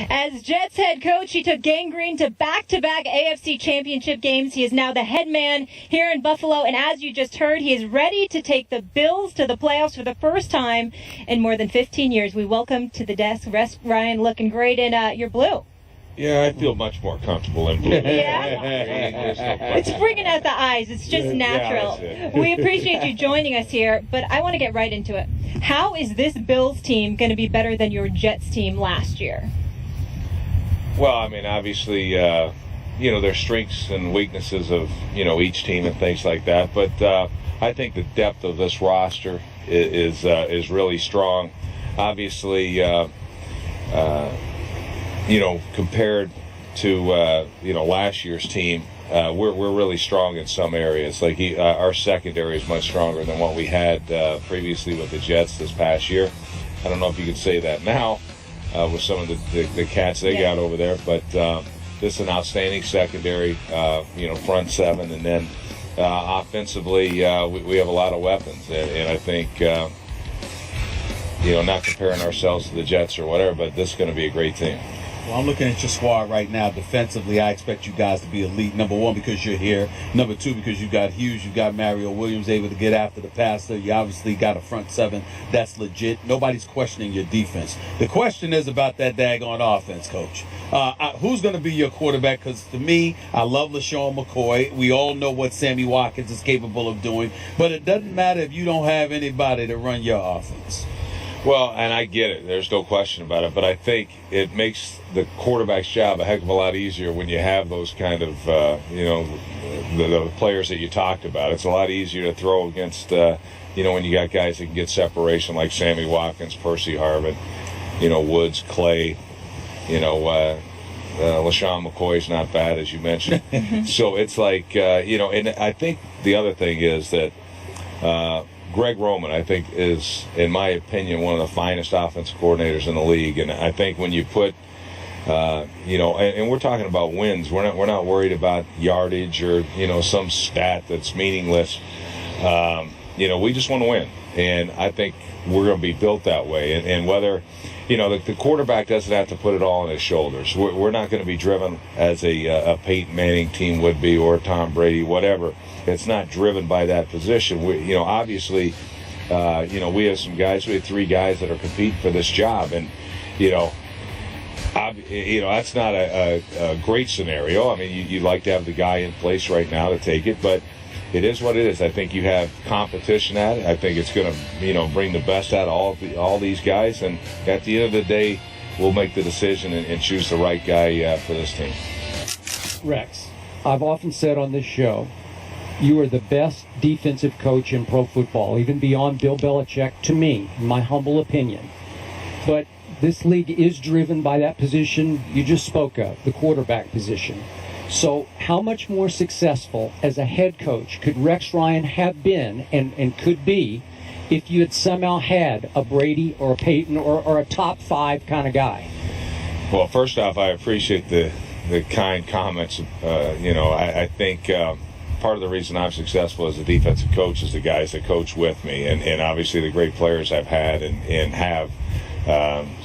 As Jets head coach, he took Gang Green to back-to-back AFC Championship games. He is now the head man here in Buffalo, and as you just heard, he is ready to take the Bills to the playoffs for the first time in more than 15 years. We welcome to the desk Ryan, looking great in your blue. Yeah, I feel much more comfortable in blue. Yeah? It's bringing out the eyes. It's just natural. Yeah, we appreciate you joining us here, but I want to get right into it. How is this Bills team going to be better than your Jets team last year? Well, I mean, obviously, there's strengths and weaknesses of, each team and things like that. But I think the depth of this roster is really strong. Obviously, compared to, last year's team, we're really strong in some areas. Like our secondary is much stronger than what we had previously with the Jets this past year. I don't know if you could say that now with some of the cats they got over there, but this is an outstanding secondary, front seven, and then offensively we have a lot of weapons, and I think not comparing ourselves to the Jets or whatever, but this is going to be a great team. Well, I'm looking at your squad right now. Defensively, I expect you guys to be elite. Number one, because you're here. Number two, because you got Hughes, you got Mario Williams able to get after the passer. You obviously got a front seven that's legit. Nobody's questioning your defense. The question is about that daggone offense, Coach. Who's going to be your quarterback? Because to me, I love Lesean McCoy. We all know what Sammy Watkins is capable of doing. But it doesn't matter if you don't have anybody to run your offense. Well, and I get it. There's no question about it. But I think it makes the quarterback's job a heck of a lot easier when you have those kind of, the players that you talked about. It's a lot easier to throw against, when you got guys that can get separation like Sammy Watkins, Percy, Harvin, Woods, Clay, LeSean McCoy's not bad, as you mentioned. So it's like, and I think the other thing is that Greg Roman, I think, is, in my opinion, one of the finest offensive coordinators in the league. And I think when you put, and we're talking about wins. We're not worried about yardage or, some stat that's meaningless. We just want to win. And I think we're going to be built that way. And whether, the quarterback doesn't have to put it all on his shoulders. We're not going to be driven as a Peyton Manning team would be, or Tom Brady, whatever. It's not driven by that position. Obviously, we have some guys. We have three guys that are competing for this job, and that's not a great scenario. I mean, you'd like to have the guy in place right now to take it, but it is what it is. I think you have competition at it. I think it's going to, bring the best out of all these guys, and at the end of the day, we'll make the decision and choose the right guy for this team. Rex, I've often said on this show, you are the best defensive coach in pro football, even beyond Bill Belichick, to me, in my humble opinion. But this league is driven by that position you just spoke of, the quarterback position. So how much more successful as a head coach could Rex Ryan have been and could be if you had somehow had a Brady or a Peyton or a top five kind of guy? Well, first off, I appreciate the kind comments. I think part of the reason I'm successful as a defensive coach is the guys that coach with me, and obviously the great players I've had and have.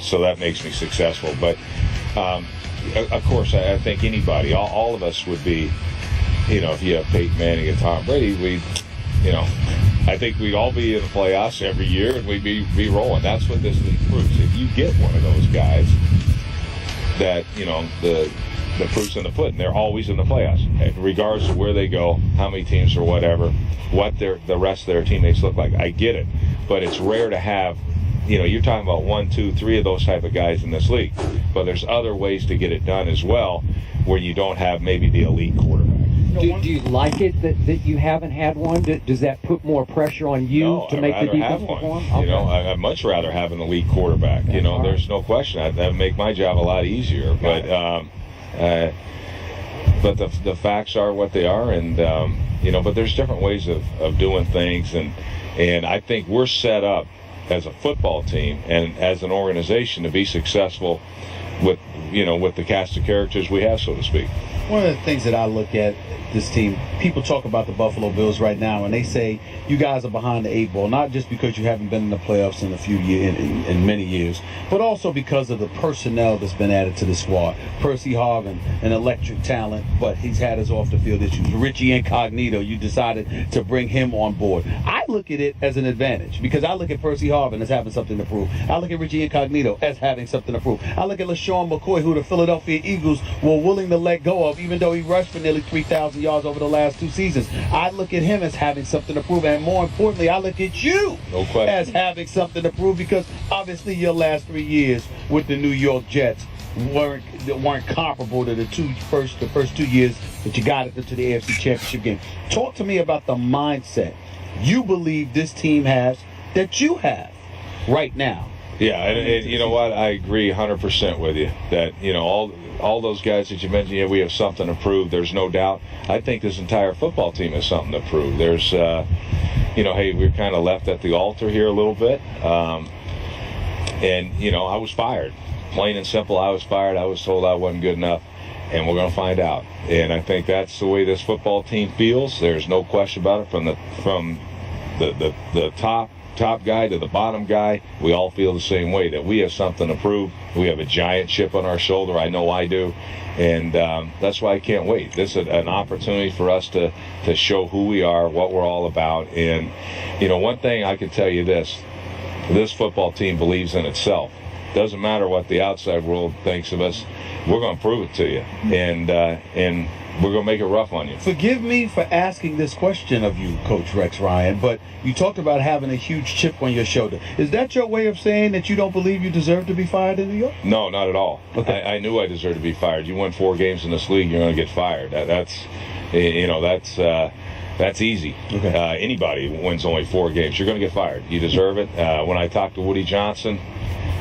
So that makes me successful. But of course, I think anybody, all of us would be, if you have Peyton Manning and Tom Brady, I think we'd all be in the playoffs every year and we'd be rolling. That's what this league proves. If you get one of those guys that, the proof's in the pudding, they're always in the playoffs, regardless of where they go, how many teams or whatever, what the rest of their teammates look like. I get it, but it's rare to have, you're talking about 1, 2, 3 of those type of guys in this league. But there's other ways to get it done as well, where you don't have maybe the elite quarterback. Do you like it that you haven't had one? Does that put more pressure on you to make the defense perform? Okay. I'd much rather have an elite quarterback. There's no question. That'd make my job a lot easier. But the facts are what they are, and but there's different ways of doing things, and I think we're set up as a football team and as an organization to be successful with the cast of characters we have, so to speak. One of the things that I look at this team, people talk about the Buffalo Bills right now, and they say you guys are behind the 8 ball, not just because you haven't been in the playoffs in a few years, in many years, but also because of the personnel that's been added to the squad. Percy Harvin, an electric talent, but he's had his off-the-field issues. Richie Incognito, you decided to bring him on board. I look at it as an advantage because I look at Percy Harvin as having something to prove. I look at Richie Incognito as having something to prove. I look at Lesean McCoy, who the Philadelphia Eagles were willing to let go of, even though he rushed for nearly 3,000 yards over the last 2 seasons. I look at him as having something to prove, and more importantly, I look at you as having something to prove, because obviously your last 3 years with the New York Jets weren't comparable to the first 2 years that you got into the AFC Championship game. Talk to me about the mindset you believe this team has that you have right now. Yeah, and you know what? I agree 100% with you that, all those guys that you mentioned, yeah, we have something to prove. There's no doubt. I think this entire football team has something to prove. There's, hey, we're kind of left at the altar here a little bit. And, I was fired. Plain and simple, I was fired. I was told I wasn't good enough, and we're going to find out. And I think that's the way this football team feels. There's no question about it. From the top guy to the bottom guy, we all feel the same way, that we have something to prove. We have a giant chip on our shoulder. I know I do. And that's why I can't wait. This is an opportunity for us to show who we are, what we're all about. And, one thing I can tell you this football team believes in itself. Doesn't matter what the outside world thinks of us. We're going to prove it to you. And we're going to make it rough on you. Forgive me for asking this question of you, Coach Rex Ryan, but you talked about having a huge chip on your shoulder. Is that your way of saying that you don't believe you deserve to be fired in New York? No, not at all. Okay. I knew I deserved to be fired. You win 4 games in this league, you're going to get fired. That's easy. Okay. Anybody who wins only 4 games, you're going to get fired. You deserve it. When I talked to Woody Johnson,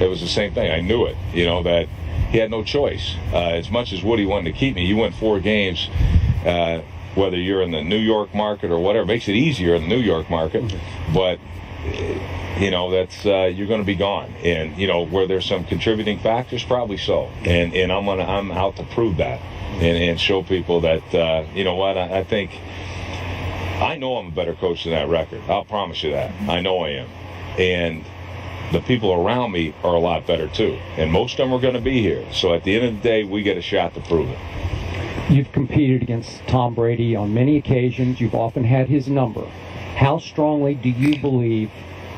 it was the same thing. I knew it, that he had no choice. As much as Woody wanted to keep me, you win 4 games, whether you're in the New York market or whatever. It makes it easier in the New York market, but that's you're going to be gone. And where there's some contributing factors, probably so. And I'm out to prove that and show people that I think I know I'm a better coach than that record. I'll promise you that. I know I am. And the people around me are a lot better too, and most of them are going to be here. So at the end of the day, we get a shot to prove it. You've competed against Tom Brady on many occasions. You've often had his number. How strongly do you believe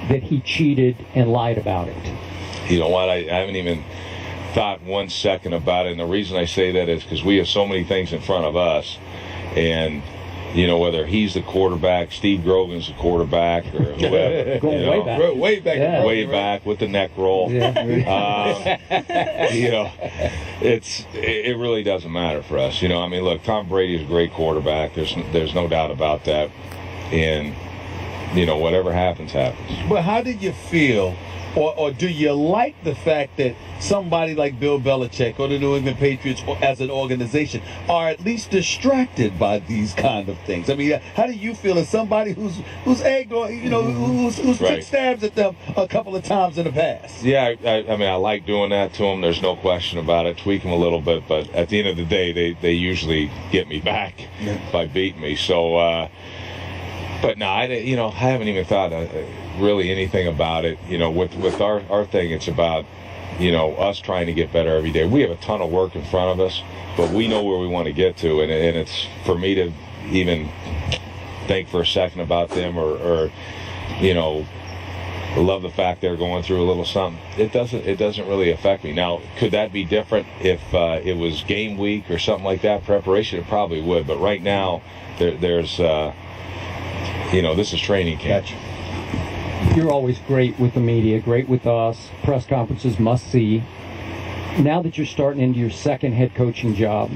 that he cheated and lied about it? You know what? I haven't even thought 1 second about it, and the reason I say that is because we have so many things in front of us, and whether he's the quarterback, Steve Grogan's the quarterback, or whoever. Going way back. Way back. Yeah. Way back with the neck roll. Yeah. It really doesn't matter for us. Look, Tom Brady is a great quarterback. There's no doubt about that. And, whatever happens, happens. But how did you feel, or do you like the fact that somebody like Bill Belichick or the New England Patriots as an organization are at least distracted by these kind of things? I mean, how do you feel as somebody who's egged or, who's Right. took stabs at them a couple of times in the past? Yeah, I like doing that to them. There's no question about it. Tweak them a little bit, but at the end of the day, they usually get me back by beating me. So, but no, I haven't even thought really anything about it. With our thing, it's about us trying to get better every day. We have a ton of work in front of us, but we know where we want to get to, and it's for me to even think for a second about them or love the fact they're going through a little something. It doesn't really affect me. Now, could that be different if it was game week or something like that, preparation? It probably would, but right now there's this is training camp. Gotcha. You're always great with the media, great with us. Press conferences must see. Now that you're starting into your second head coaching job,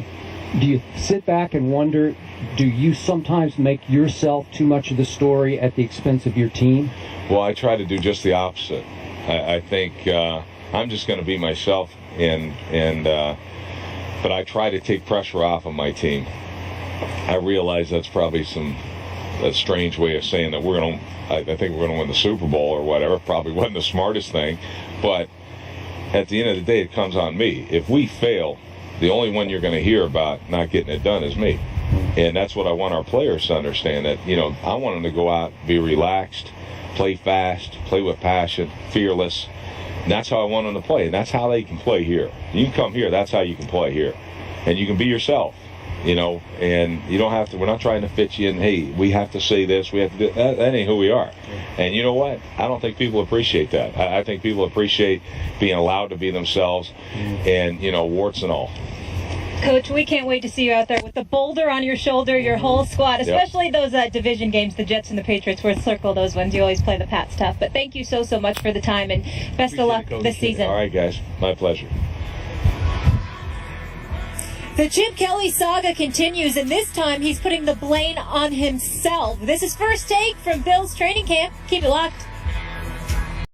do you sit back and wonder, do you sometimes make yourself too much of the story at the expense of your team? Well, I try to do just the opposite. I think I'm just going to be myself, but I try to take pressure off of my team. I realize that's probably a strange way of saying that I think we're going to win the Super Bowl or whatever. Probably wasn't the smartest thing, but at the end of the day, it comes on me. If we fail, the only one you're going to hear about not getting it done is me. And that's what I want our players to understand, that, you know, I want them to go out, be relaxed, play fast, play with passion, fearless. And that's how I want them to play, and that's how they can play here. You can come here, that's how you can play here. And you can be yourself, you know, and you don't have to, we're not trying to fit you in, hey, we have to say this, we have to do that. That ain't who we are. And you know what? I don't think people appreciate that. I think people appreciate being allowed to be themselves and, you know, warts and all. Coach, we can't wait to see you out there with the boulder on your shoulder, your whole squad, especially those division games, the Jets and the Patriots. We'll circle those ones. You always play the Pats tough. But thank you so much for the time, and best of luck this season. All right, guys. My pleasure. The Chip Kelly saga continues, and this time he's putting the blame on himself. This is First Take from Bills training camp. Keep it locked.